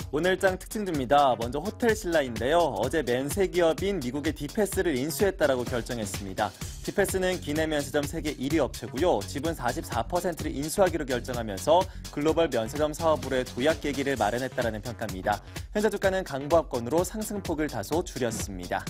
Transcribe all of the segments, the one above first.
오늘장 특징주입니다. 먼저 호텔신라인데요. 어제 면세 기업인 미국의 디패스를 인수했다라고 결정했습니다. 디패스는 기내 면세점 세계 1위 업체고요. 지분 44%를 인수하기로 결정하면서 글로벌 면세점 사업으로의 도약 계기를 마련했다라는 평가입니다. 현재 주가는 강보합권으로 상승폭을 다소 줄였습니다.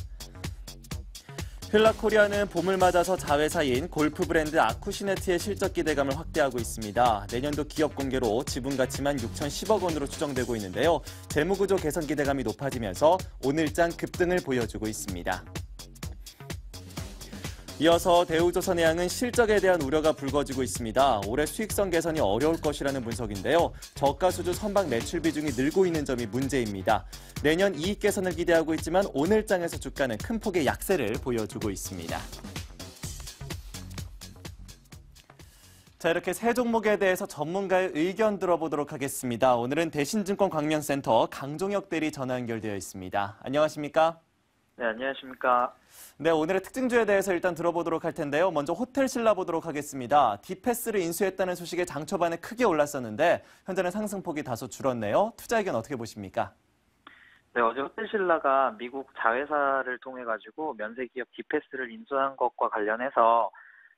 휠라코리아는 봄을 맞아서 자회사인 골프 브랜드 아쿠시네트의 실적 기대감을 확대하고 있습니다. 내년도 기업 공개로 지분 가치만 6,010억 원으로 추정되고 있는데요. 재무구조 개선 기대감이 높아지면서 오늘장 급등을 보여주고 있습니다. 이어서 대우조선해양은 실적에 대한 우려가 불거지고 있습니다. 올해 수익성 개선이 어려울 것이라는 분석인데요. 저가 수주 선박 매출 비중이 늘고 있는 점이 문제입니다. 내년 이익 개선을 기대하고 있지만 오늘장에서 주가는 큰 폭의 약세를 보여주고 있습니다. 자, 이렇게 세 종목에 대해서 전문가의 의견 들어보도록 하겠습니다. 오늘은 대신증권 광명센터 강종혁 대리 전화 연결되어 있습니다. 안녕하십니까? 네, 안녕하십니까. 네, 오늘의 특징주에 대해서 일단 들어보도록 할 텐데요. 먼저 호텔신라 보도록 하겠습니다. 디패스를 인수했다는 소식에 장 초반에 크게 올랐었는데 현재는 상승폭이 다소 줄었네요. 투자 의견 어떻게 보십니까? 네, 어제 호텔신라가 미국 자회사를 통해 가지고 면세기업 디패스를 인수한 것과 관련해서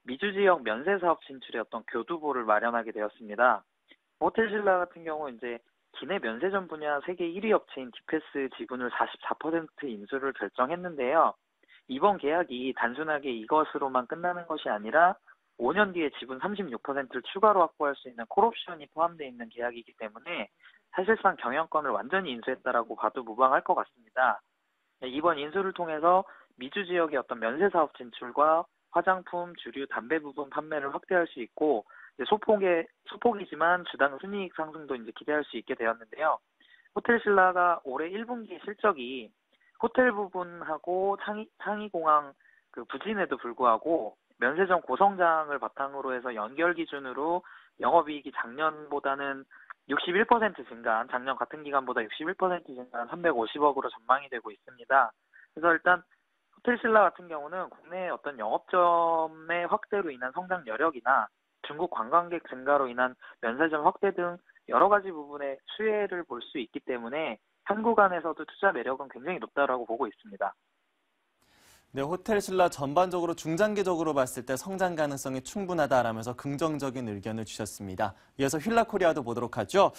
미주 지역 면세 사업 진출의 어떤 교두보를 마련하게 되었습니다. 호텔신라 같은 경우 이제 기내 면세점 분야 세계 1위 업체인 디패스 지분을 44% 인수를 결정했는데요. 이번 계약이 단순하게 이것으로만 끝나는 것이 아니라 5년 뒤에 지분 36%를 추가로 확보할 수 있는 콜옵션이 포함되어 있는 계약이기 때문에 사실상 경영권을 완전히 인수했다라고 봐도 무방할 것 같습니다. 이번 인수를 통해서 미주 지역의 어떤 면세 사업 진출과 화장품, 주류, 담배 부분 판매를 확대할 수 있고 소폭이지만 주당 순이익 상승도 이제 기대할 수 있게 되었는데요. 호텔신라가 올해 1분기 실적이 호텔 부분하고 창의공항 그 부진에도 불구하고 면세점 고성장을 바탕으로 해서 연결 기준으로 영업이익이 작년보다는 61% 증가한, 작년 같은 기간보다 61% 증가한 350억으로 전망이 되고 있습니다. 그래서 일단 호텔신라 같은 경우는 국내 어떤 영업점의 확대로 인한 성장 여력이나 중국 관광객 증가로 인한 면세점 확대 등 여러 가지 부분의 수혜를 볼 수 있기 때문에 한국 안에서도 투자 매력은 굉장히 높다라고 보고 있습니다. 네, 호텔신라 전반적으로 중장기적으로 봤을 때 성장 가능성이 충분하다라면서 긍정적인 의견을 주셨습니다. 이어서 휠라코리아도 보도록 하죠.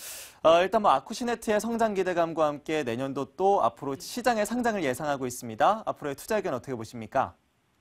일단 아쿠시네트의 성장 기대감과 함께 내년도 또 앞으로 시장의 상장을 예상하고 있습니다. 앞으로의 투자 의견 어떻게 보십니까?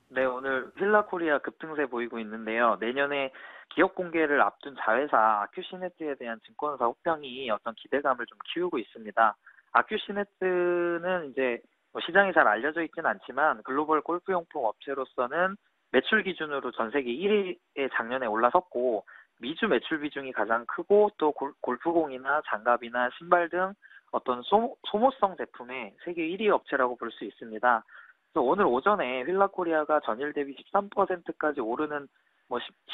네, 오늘 휠라코리아 급등세 보이고 있는데요. 내년에 기업 공개를 앞둔 자회사 아큐시네트에 대한 증권사 호평이 어떤 기대감을 좀 키우고 있습니다. 아큐시네트는 이제 시장이 잘 알려져 있지는 않지만 글로벌 골프용품 업체로서는 매출 기준으로 전 세계 1위에 작년에 올라섰고 미주 매출 비중이 가장 크고 또 골프공이나 장갑이나 신발 등 어떤 소모성 제품의 세계 1위 업체라고 볼 수 있습니다. 그래서 오늘 오전에 휠라코리아가 전일 대비 13%까지 오르는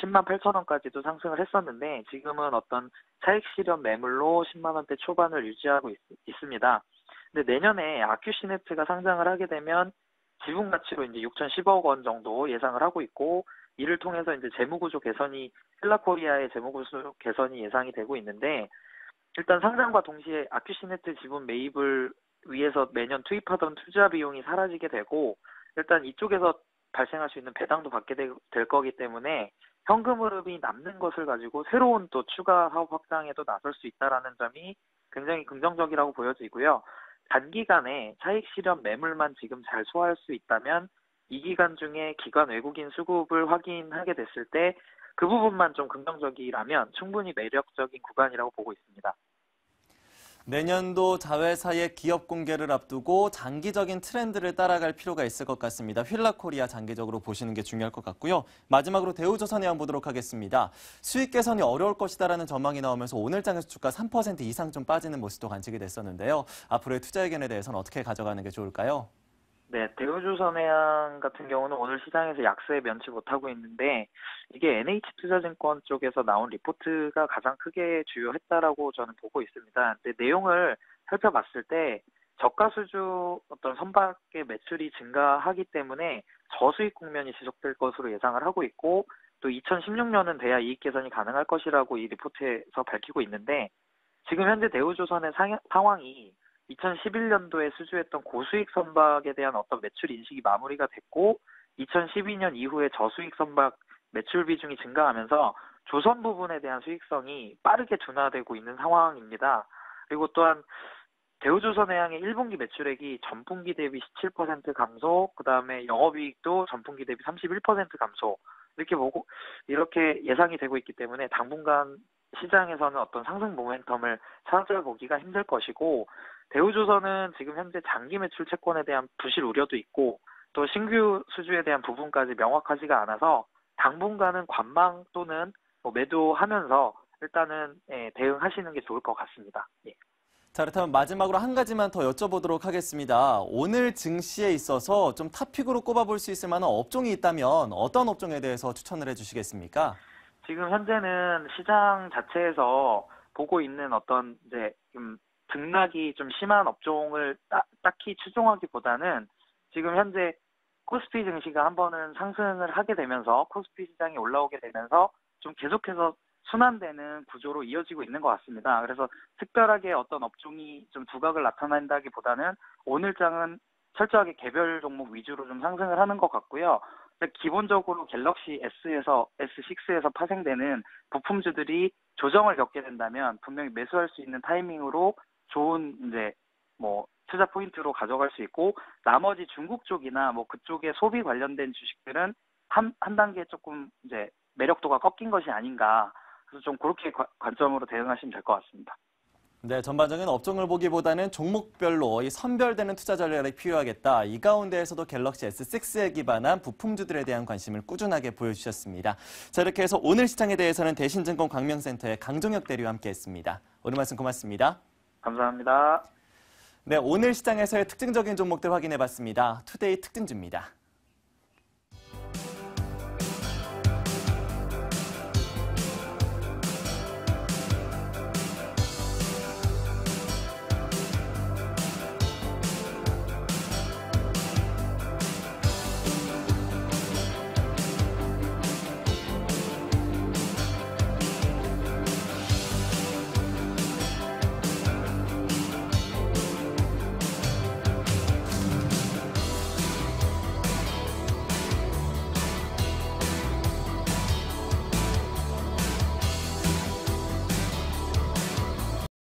10만 8천 원까지도 상승을 했었는데 지금은 어떤 차익 실현 매물로 10만 원대 초반을 유지하고 있습니다. 근데 내년에 아큐시네트가 상장을 하게 되면 지분 가치로 이제 6,010억 원 정도 예상을 하고 있고 이를 통해서 이제 재무구조 개선이 휠라코리아의 재무구조 개선이 예상이 되고 있는데 일단 상장과 동시에 아큐시네트 지분 매입을 위해서 매년 투입하던 투자 비용이 사라지게 되고 일단 이쪽에서 발생할 수 있는 배당도 받게 될 거기 때문에 현금 흐름이 남는 것을 가지고 새로운 또 추가 사업 확장에도 나설 수 있다라는 점이 굉장히 긍정적이라고 보여지고요. 단기간에 차익 실현 매물만 지금 잘 소화할 수 있다면 이 기간 중에 기관 외국인 수급을 확인하게 됐을 때 그 부분만 좀 긍정적이라면 충분히 매력적인 구간이라고 보고 있습니다. 내년도 자회사의 기업 공개를 앞두고 장기적인 트렌드를 따라갈 필요가 있을 것 같습니다. 휠라코리아 장기적으로 보시는 게 중요할 것 같고요. 마지막으로 대우조선해양 보도록 하겠습니다. 수익 개선이 어려울 것이다라는 전망이 나오면서 오늘 장에서 주가 3% 이상 좀 빠지는 모습도 관측이 됐었는데요. 앞으로의 투자 의견에 대해서는 어떻게 가져가는 게 좋을까요? 네, 대우조선해양 같은 경우는 오늘 시장에서 약세에 면치 못하고 있는데 이게 NH투자증권 쪽에서 나온 리포트가 가장 크게 주요했다라고 저는 보고 있습니다. 근데 내용을 살펴봤을 때 저가 수주 어떤 선박의 매출이 증가하기 때문에 저수익 국면이 지속될 것으로 예상을 하고 있고 또 2016년은 돼야 이익 개선이 가능할 것이라고 이 리포트에서 밝히고 있는데 지금 현재 대우조선의 상황이 2011년도에 수주했던 고수익 선박에 대한 어떤 매출 인식이 마무리가 됐고 2012년 이후에 저수익 선박 매출 비중이 증가하면서 조선 부분에 대한 수익성이 빠르게 둔화되고 있는 상황입니다. 그리고 또한 대우조선해양의 1분기 매출액이 전분기 대비 17% 감소, 그다음에 영업이익도 전분기 대비 31% 감소 이렇게 예상이 되고 있기 때문에 당분간 시장에서는 어떤 상승 모멘텀을 찾아보기가 힘들 것이고 대우조선은 지금 현재 장기 매출 채권에 대한 부실 우려도 있고 또 신규 수주에 대한 부분까지 명확하지가 않아서 당분간은 관망 또는 매도하면서 일단은 대응하시는 게 좋을 것 같습니다. 예. 자, 그렇다면 마지막으로 한 가지만 더 여쭤보도록 하겠습니다. 오늘 증시에 있어서 좀 탑픽으로 꼽아볼 수 있을 만한 업종이 있다면 어떤 업종에 대해서 추천을 해주시겠습니까? 지금 현재는 시장 자체에서 보고 있는 어떤 이제 등락이 좀 심한 업종을 딱히 추종하기보다는 지금 현재 코스피 증시가 한 번은 상승을 하게 되면서 코스피 시장이 올라오게 되면서 좀 계속해서 순환되는 구조로 이어지고 있는 것 같습니다. 그래서 특별하게 어떤 업종이 좀 두각을 나타낸다기보다는 오늘 장은 철저하게 개별 종목 위주로 좀 상승을 하는 것 같고요. 기본적으로 갤럭시 S6에서 파생되는 부품주들이 조정을 겪게 된다면 분명히 매수할 수 있는 타이밍으로 좋은 이제 투자 포인트로 가져갈 수 있고 나머지 중국 쪽이나 그쪽에 소비 관련된 주식들은 한 단계 조금 이제 매력도가 꺾인 것이 아닌가. 그래서 좀 그렇게 관점으로 대응하시면 될 것 같습니다. 네, 전반적인 업종을 보기보다는 종목별로 이 선별되는 투자 전략이 필요하겠다. 이 가운데에서도 갤럭시 S6에 기반한 부품주들에 대한 관심을 꾸준하게 보여주셨습니다. 자, 이렇게 해서 오늘 시장에 대해서는 대신증권 광명센터의 강종혁 대리와 함께했습니다. 오늘 말씀 고맙습니다. 감사합니다. 네, 오늘 시장에서의 특징적인 종목들 확인해봤습니다. 투데이 특징주입니다.